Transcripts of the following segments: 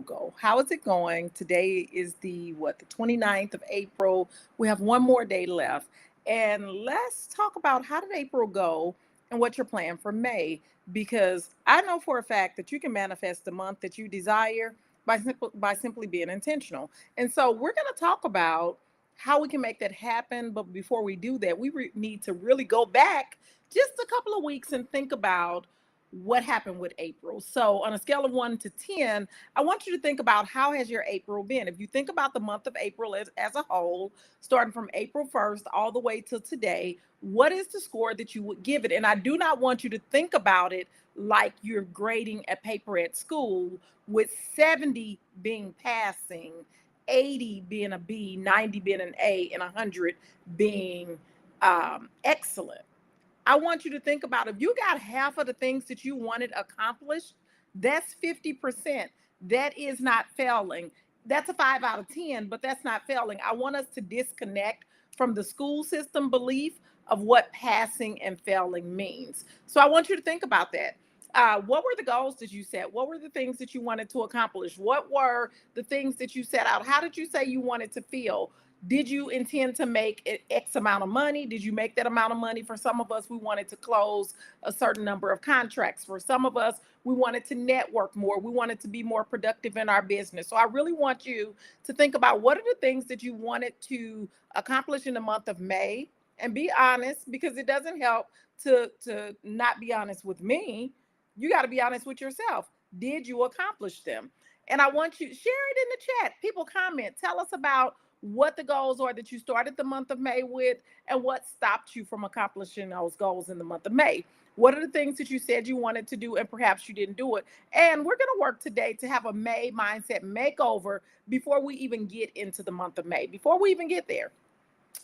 go? How is it going? Today is the 29th of April. We have one more day left. And let's talk about how did April go and what your plan for May, because I know for a fact that you can manifest the month that you desire by simply being intentional. And so we're going to talk about how we can make that happen, but before we do that, we need to really go back just a couple of weeks and think about what happened with April. So on a scale of 1 to 10, I want you to think about how has your April been. If you think about the month of April as a whole, starting from April 1st all the way till today, what is the score that you would give it? And I do not want you to think about it like you're grading a paper at school, with 70 being passing, 80 being a B, 90 being an A, and 100 being excellent. I want you to think about, if you got half of the things that you wanted accomplished, that's 50%. That is not failing. That's a 5 out of 10, but that's not failing. I want us to disconnect from the school system belief of what passing and failing means. So I want you to think about that. What were the goals that you set? What were the things that you wanted to accomplish? What were the things that you set out? How did you say you wanted to feel? Did you intend to make X amount of money? Did you make that amount of money? For some of us, we wanted to close a certain number of contracts. For some of us, we wanted to network more. We wanted to be more productive in our business. So I really want you to think about, what are the things that you wanted to accomplish in the month of May, and be honest, because it doesn't help to not be honest with me. You got to be honest with yourself. Did you accomplish them? And I want you to share it in the chat. People comment. Tell us about what the goals are that you started the month of May with, and what stopped you from accomplishing those goals in the month of May. What are the things that you said you wanted to do and perhaps you didn't do it? And we're going to work today to have a May mindset makeover before we even get into the month of May. Before we even get there,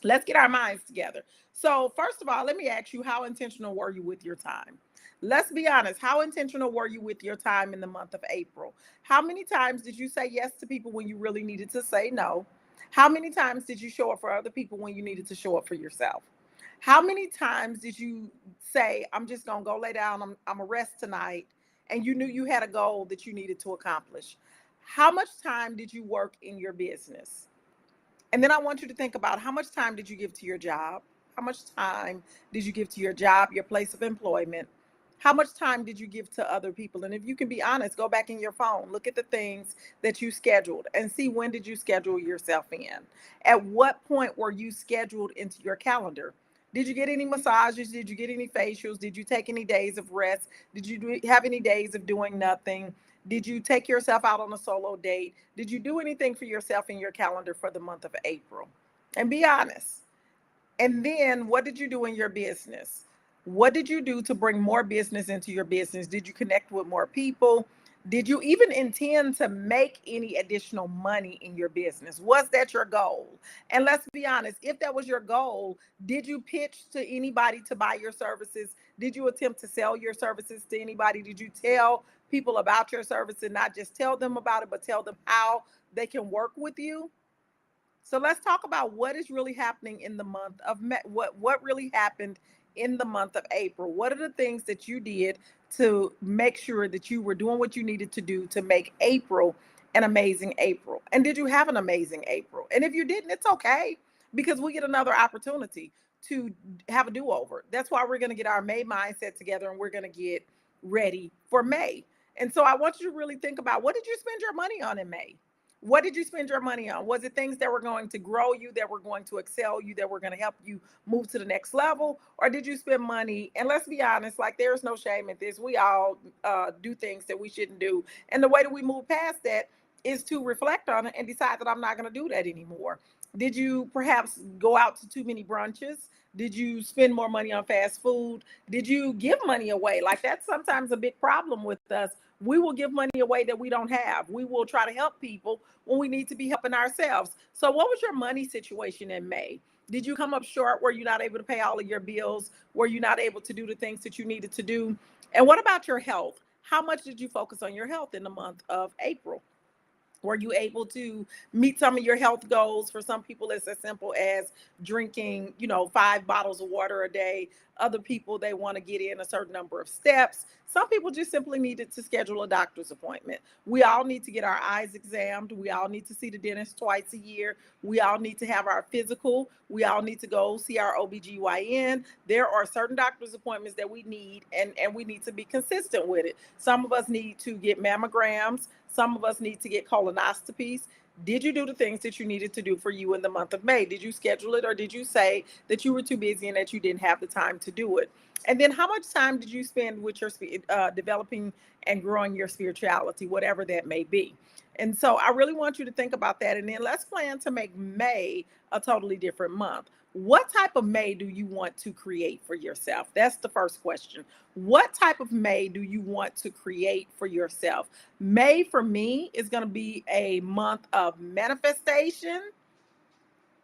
let's get our minds together. So, first of all, let me ask you, how intentional were you with your time? Let's be honest. How intentional were you with your time in the month of April? How many times did you say yes to people when you really needed to say no? How many times did you show up for other people when you needed to show up for yourself? How many times did you say, I'm just going to go lay down, I'm a rest tonight, and you knew you had a goal that you needed to accomplish? How much time did you work in your business? And then I want you to think about, how much time did you give to your job? How much time did you give to your job, your place of employment? How much time did you give to other people? And if you can be honest, go back in your phone, look at the things that you scheduled and see, when did you schedule yourself in? At what point were you scheduled into your calendar? Did you get any massages? Did you get any facials? Did you take any days of rest? Did you have any days of doing nothing? Did you take yourself out on a solo date? Did you do anything for yourself in your calendar for the month of April? And be honest. And then, what did you do in your business? What did you do to bring more business into your business? Did you connect with more people? Did you even intend to make any additional money in your business? Was that your goal? And let's be honest, if that was your goal, did you pitch to anybody to buy your services? Did you attempt to sell your services to anybody? Did you tell people about your service, and not just tell them about it, but tell them how they can work with you? So let's talk about what is really happening in the month of May. What really happened in the month of April? What are the things that you did to make sure that you were doing what you needed to do to make April an amazing April? And did you have an amazing April? And if you didn't, it's okay, because we get another opportunity to have a do-over. That's why we're going to get our May mindset together, and we're going to get ready for May. And so I want you to really think about, what did you spend your money on in May? What did you spend your money on? Was it things that were going to grow you, that were going to excel you, that were going to help you move to the next level? Or did you spend money? And let's be honest, like, there's no shame in this. We all do things that we shouldn't do. And the way that we move past that is to reflect on it and decide that I'm not going to do that anymore. Did you perhaps go out to too many brunches? Did you spend more money on fast food? Did you give money away? Like, that's sometimes a big problem with us. We will give money away that we don't have. We will try to help people when we need to be helping ourselves. So what was your money situation in May? Did you come up short? Were you not able to pay all of your bills? Were you not able to do the things that you needed to do? And what about your health? How much did you focus on your health in the month of April? Were you able to meet some of your health goals? For some people, it's as simple as drinking, 5 bottles of water a day. Other people, they want to get in a certain number of steps. Some people just simply needed to schedule a doctor's appointment. We all need to get our eyes examined. We all need to see the dentist twice a year. We all need to have our physical. We all need to go see our OBGYN. There are certain doctor's appointments that we need, and we need to be consistent with it. Some of us need to get mammograms. Some of us need to get colonoscopies. Did you do the things that you needed to do for you in the month of May? Did you schedule it, or did you say that you were too busy and that you didn't have the time to do it? And then how much time did you spend with your developing and growing your spirituality, whatever that may be? And so I really want you to think about that. And then let's plan to make May a totally different month. What type of May do you want to create for yourself? That's the first question. What type of May do you want to create for yourself? May for me is going to be a month of manifestation,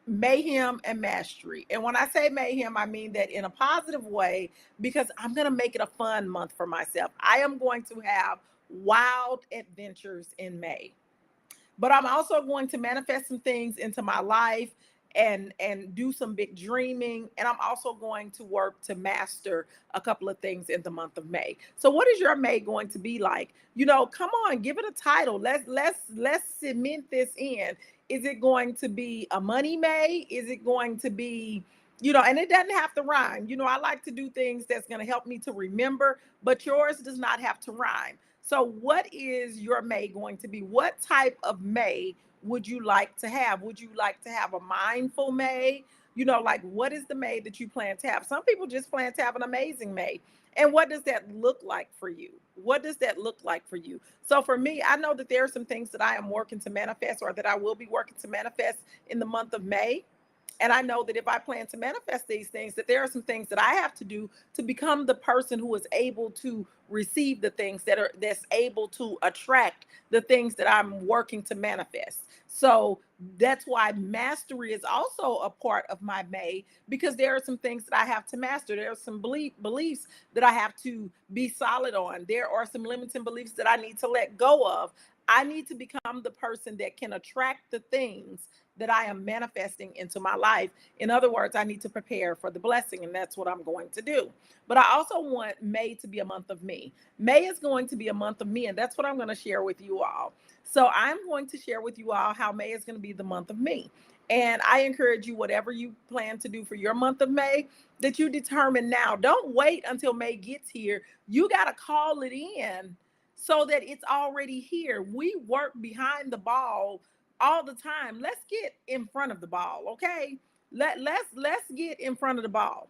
mayhem, and mastery. And when I say mayhem, I mean that in a positive way, because I'm going to make it a fun month for myself. I am going to have wild adventures in May, but I'm also going to manifest some things into my life and do some big dreaming. And I'm also going to work to master a couple of things in the month of May. So what is your May going to be like? You know, come on, give it a title. Let's cement this in. Is it going to be a money May? Is it going to be, you know, and it doesn't have to rhyme. You know, I like to do things that's going to help me to remember, but yours does not have to rhyme. So what is your May going to be? What type of May would you like to have? Would you like to have a mindful May? You know, like, what is the May that you plan to have? Some people just plan to have an amazing May. And what does that look like for you? What does that look like for you? So for me, I know that there are some things that I am working to manifest, or that I will be working to manifest in the month of May. And I know that if I plan to manifest these things, that there are some things that I have to do to become the person who is able to receive the things that's able to attract the things that I'm working to manifest. So that's why mastery is also a part of my May, because there are some things that I have to master. There are some beliefs that I have to be solid on. There are some limiting beliefs that I need to let go of. I need to become the person that can attract the things that I am manifesting into my life. In other words, I need to prepare for the blessing, and that's what I'm going to do. But I also want May to be a month of me. May is going to be a month of me, and that's what I'm going to share with you all. So I'm going to share with you all how May is going to be the month of me. And I encourage you, whatever you plan to do for your month of May, that you determine now. Don't wait until May gets here. You got to call it in so that it's already here. We work behind the ball all the time. Let's get in front of the ball, okay? Let's get in front of the ball.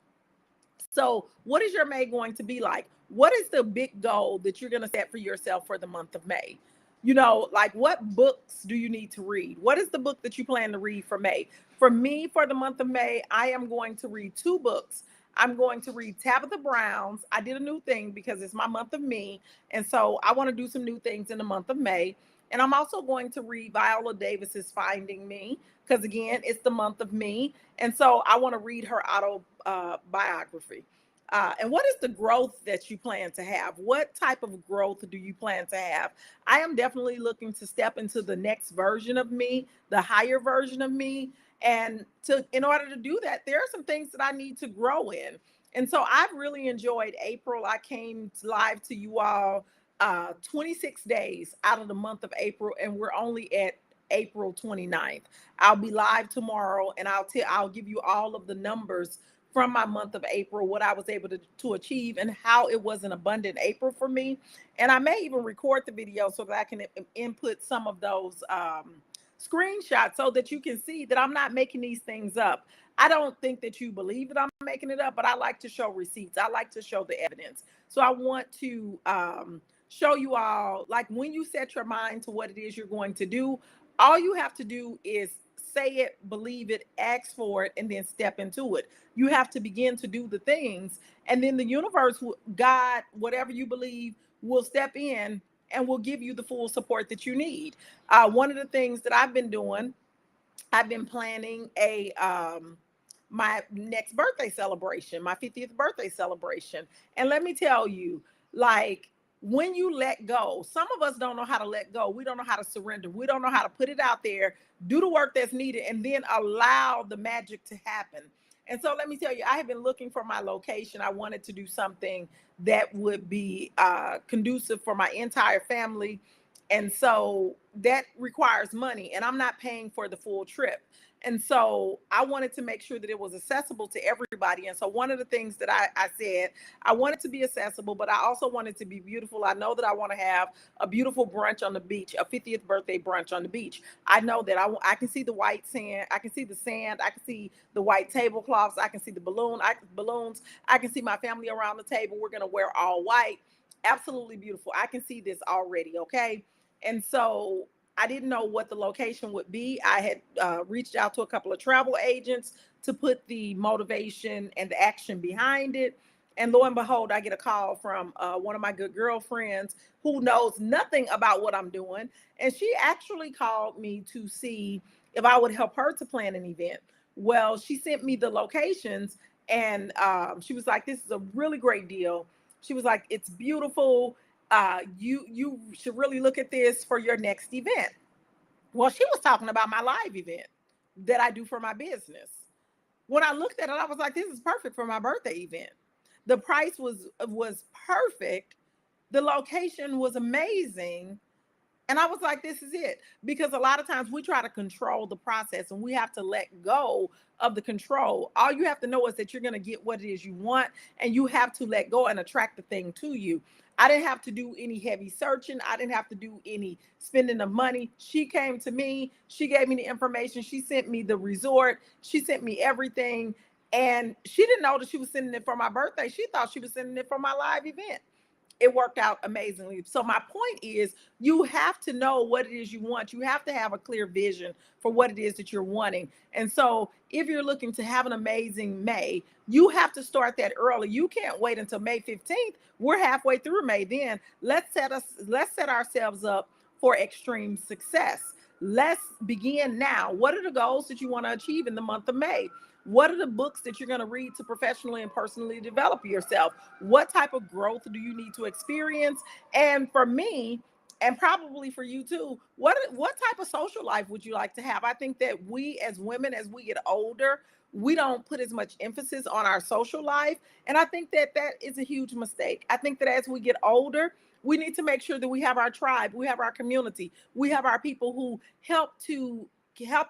So what is your May going to be like? What is the big goal that you're going to set for yourself for the month of May? You know, like, what books do you need to read? What is the book that you plan to read for May? For me, for the month of May, I am going to read 2 books. I'm going to read Tabitha Brown's. I did a new thing because it's my month of me. And so I want to do some new things in the month of May. And I'm also going to read Viola Davis's Finding Me, because again, it's the month of me. And so I want to read her autobiography. And what is the growth that you plan to have? What type of growth do you plan to have? I am definitely looking to step into the next version of me, the higher version of me. And in order to do that, there are some things that I need to grow in. And so I've really enjoyed April. I came live to you all 26 days out of the month of April, and we're only at April 29th. I'll be live tomorrow, and I'll give you all of the numbers from my month of April, what I was able to achieve, and how it was an abundant April for me. And I may even record the video so that I can input some of those screenshots so that you can see that I'm not making these things up. I don't think that you believe that I'm making it up, but I like to show receipts. I like to show the evidence. So I want to show you all, like, when you set your mind to what it is you're going to do, all you have to do is say it, believe it, ask for it, and then step into it. You have to begin to do the things, and then the universe, God, whatever you believe, will step in and will give you the full support that you need. One of the things that I've been doing, I've been planning my next birthday celebration, my 50th birthday celebration. And let me tell you, like, when you let go, some of us don't know how to let go. We don't know how to surrender. We don't know how to put it out there, do the work that's needed, and then allow the magic to happen. And so let me tell you, I have been looking for my location. I wanted to do something that would be conducive for my entire family. And so that requires money, and I'm not paying for the full trip. And so I wanted to make sure that it was accessible to everybody. And so one of the things that I said, I wanted to be accessible, but I also wanted to be beautiful. I know that I want to have a beautiful brunch on the beach, a 50th birthday brunch on the beach. I know that I can see the white sand, I can see the sand, I can see the white tablecloths, I can see the balloons, I can see my family around the table. We're gonna wear all white. Absolutely beautiful. I can see this already, okay? And so I didn't know what the location would be. I had reached out to a couple of travel agents to put the motivation and the action behind it. And lo and behold, I get a call from one of my good girlfriends who knows nothing about what I'm doing. And she actually called me to see if I would help her to plan an event. Well, she sent me the locations, and she was like, "This is a really great deal." She was like, "It's beautiful. You should really look at this for your next event." Well, she was talking about my live event that I do for my business. When I looked at it, I was like, "This is perfect for my birthday event." The price was perfect. The location was amazing. And I was like, this is it. Because a lot of times we try to control the process and we have to let go of the control. All you have to know is that you're going to get what it is you want, and you have to let go and attract the thing to you. I didn't have to do any heavy searching. I didn't have to do any spending of money. She came to me. She gave me the information. She sent me the resort. She sent me everything. And she didn't know that she was sending it for my birthday. She thought she was sending it for my live event. It worked out amazingly. So my point is, you have to know what it is you want. You have to have a clear vision for what it is that you're wanting. And so if you're looking to have an amazing May, you have to start that early. You can't wait until May 15th. We're halfway through May. Then let's set ourselves up for extreme success. Let's begin now. What are the goals that you want to achieve in the month of May? What are the books that you're going to read to professionally and personally develop yourself? What type of growth do you need to experience? And for me, and probably for you too, what type of social life would you like to have? I think that we as women, as we get older, we don't put as much emphasis on our social life. And I think that that is a huge mistake. I think that as we get older, we need to make sure that we have our tribe, we have our community, we have our people who help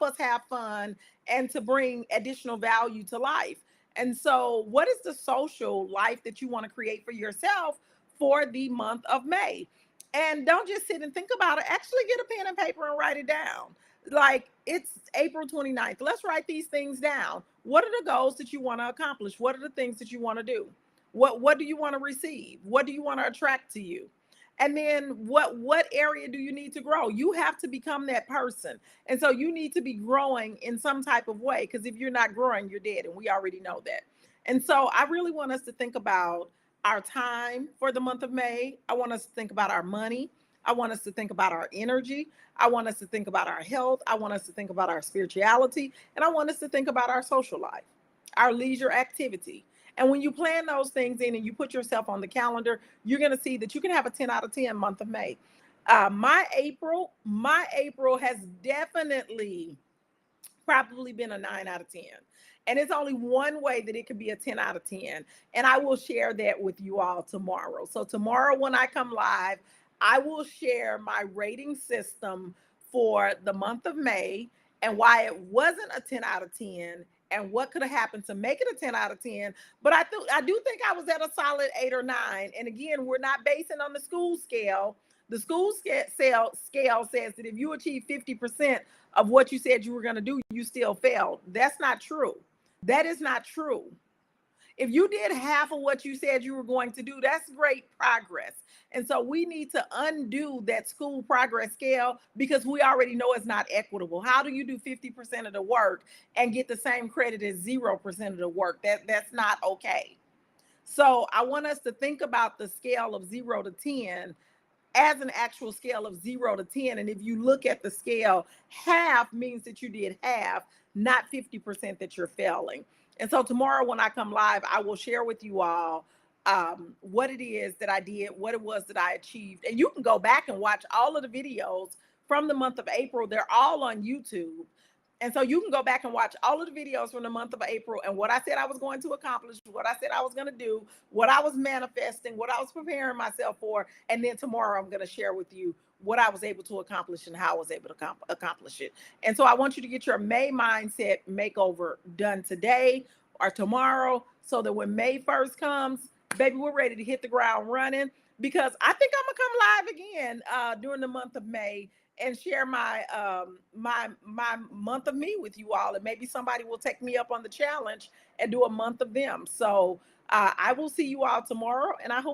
us have fun and to bring additional value to life. And so, what is the social life that you want to create for yourself for the month of May? And don't just sit and think about it. Actually, get a pen and paper and write it down. Like, it's April 29th. Let's write these things down. What are the goals that you want to accomplish? What are the things that you want to do? What do you want to receive? What do you want to attract to you? And then what area do you need to grow? You have to become that person. And so you need to be growing in some type of way, because if you're not growing, you're dead, and we already know that. And so I really want us to think about our time for the month of May. I want us to think about our money. I want us to think about our energy. I want us to think about our health. I want us to think about our spirituality. And I want us to think about our social life, our leisure activity. And when you plan those things in and you put yourself on the calendar, you're going to see that you can have a 10 out of 10 month of May. My April has definitely probably been a 9 out of 10. And it's only one way that it could be a 10 out of 10. And I will share that with you all tomorrow. So, tomorrow, when I come live, I will share my rating system for the month of May and why it wasn't a 10 out of 10 and what could have happened to make it a 10 out of 10. But I do think I was at a solid 8 or 9. And again, we're not basing on the school scale. The school scale says that if you achieve 50% of what you said you were going to do, you still failed. That's not true. That is not true. If you did half of what you said you were going to do, that's great progress. And so we need to undo that school progress scale, because we already know it's not equitable. How do you do 50% of the work and get the same credit as 0% of the work? That's not okay. So I want us to think about the scale of 0 to 10 as an actual scale of 0 to 10. And if you look at the scale, half means that you did half, not 50% that you're failing. And so tomorrow, when I come live, I will share with you all what it is that I did, what it was that I achieved. And you can go back and watch all of the videos from the month of April. They're all on YouTube. And so you can go back and watch all of the videos from the month of April and what I said I was going to accomplish, what I said I was going to do, what I was manifesting, what I was preparing myself for. And then tomorrow I'm going to share with you what I was able to accomplish and how I was able to accomplish it. And so I want you to get your May mindset makeover done today or tomorrow so that when May 1st comes, baby, we're ready to hit the ground running, because I think I'm gonna come live again during the month of May and share my month of me with you all, and maybe somebody will take me up on the challenge and do a month of them. So I will see you all tomorrow, and I hope